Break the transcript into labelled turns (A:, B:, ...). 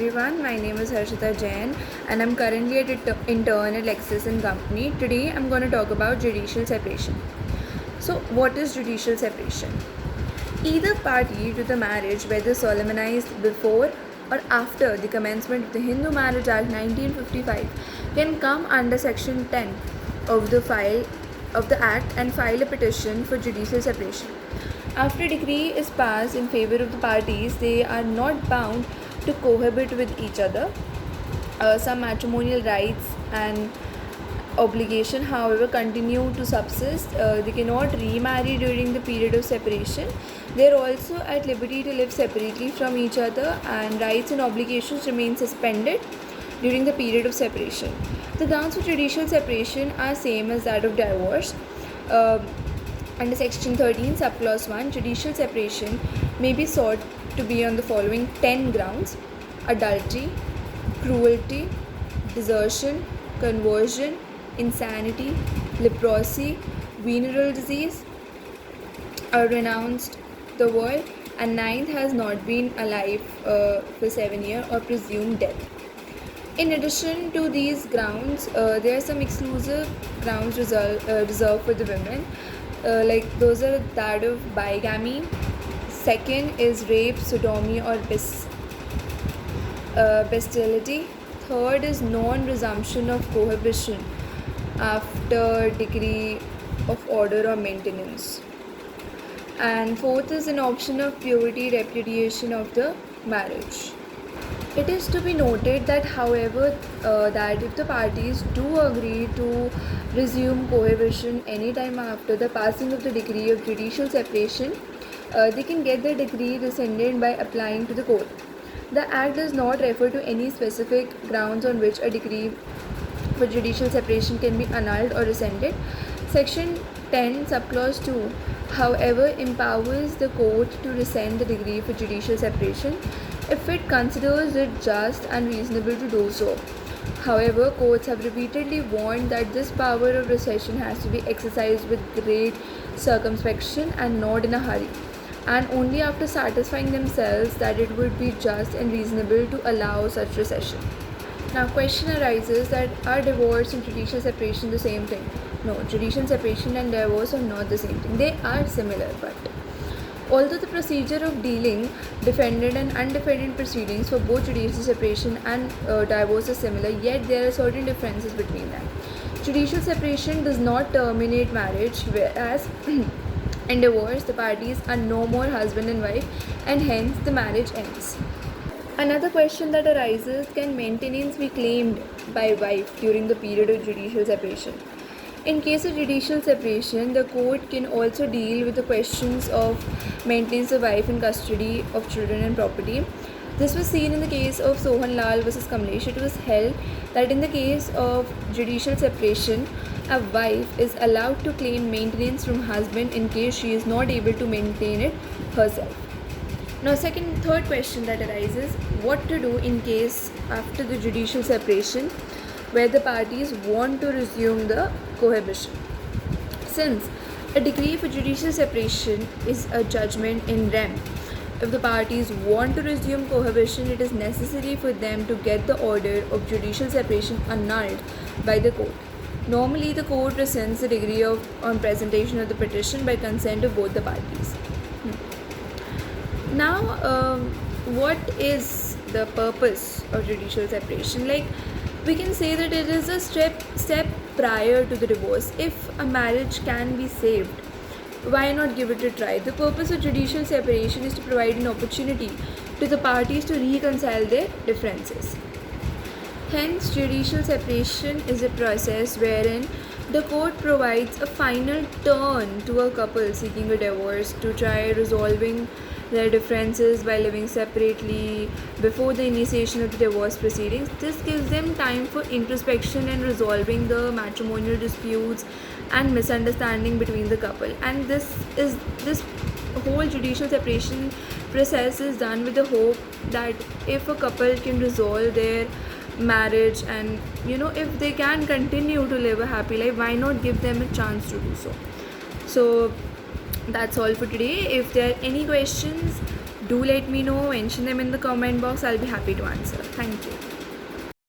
A: everyone, my name is Harshita Jain and I'm currently an intern at Lexis and Company. Today I'm going to talk about judicial separation. So what is judicial separation? Either party to the marriage, whether solemnized before or after the commencement of the Hindu Marriage Act 1955, can come under section 10 of the act and file a petition for judicial separation. After a decree is passed in favor of the parties, they are not bound to cohabit with each other. Some matrimonial rights and obligation, however, continue to subsist. They cannot remarry during the period of separation. They are also at liberty to live separately from each other, and rights and obligations remain suspended during the period of separation. The grounds for judicial separation are same as that of divorce. Under section 13 subclause 1, judicial separation may be sought to be on the following 10 grounds: adultery, cruelty, desertion, conversion, insanity, leprosy, venereal disease, or renounced the world, and ninth, has not been alive for 7 years or presumed dead. In addition to these grounds, there are some exclusive grounds reserved for the women. Like those are that of bigamy. Second is rape, sodomy, or bestiality. Third is non-resumption of cohabitation after decree of order or maintenance. And fourth is an option of purity, repudiation of the marriage. It is to be noted that, however, that if the parties do agree to resume cohabitation anytime after the passing of the decree of judicial separation, they can get the decree rescinded by applying to the court. The Act does not refer to any specific grounds on which a decree for judicial separation can be annulled or rescinded. Section 10, subclause 2, however, empowers the court to rescind the decree for judicial separation if it considers it just and reasonable to do so. However, courts have repeatedly warned that this power of rescission has to be exercised with great circumspection and not in a hurry, and only after satisfying themselves that it would be just and reasonable to allow such rescission. Now, question arises that are divorce and judicial separation the same thing? No, judicial separation and divorce are not the same thing. They are similar, but although the procedure of dealing defended and undefended proceedings for both judicial separation and divorce is similar, yet there are certain differences between them. Judicial separation does not terminate marriage, whereas in divorce the parties are no more husband and wife, and hence the marriage ends. Another question that arises: can maintenance be claimed by wife during the period of judicial separation? In case of judicial separation, the court can also deal with the questions of maintenance of wife in custody of children and property. This was seen in the case of Sohan Lal versus Kamlesh. It was held that in the case of judicial separation, a wife is allowed to claim maintenance from husband in case she is not able to maintain it herself. Now, third question that arises: what to do in case after the judicial separation where the parties want to resume the cohabitation? Since a decree for judicial separation is a judgment in rem, if the parties want to resume cohabitation, it is necessary for them to get the order of judicial separation annulled by the court. Normally, the court rescinds the decree on presentation of the petition by consent of both the parties. Now, what is the purpose of judicial separation? Like, we can say that it is a step prior to the divorce. If a marriage can be saved, why not give it a try? The purpose of judicial separation is to provide an opportunity to the parties to reconcile their differences. Hence, judicial separation is a process wherein the court provides a final turn to a couple seeking a divorce to try resolving their differences by living separately before the initiation of the divorce proceedings. This gives them time for introspection and resolving the matrimonial disputes and misunderstanding between the couple. And this whole judicial separation process is done with the hope that if a couple can resolve their marriage and if they can continue to live a happy life, why not give them a chance to do so? So that's all for today. If there are any questions, Do let me know, mention them in the comment box. I'll be happy to answer. Thank you.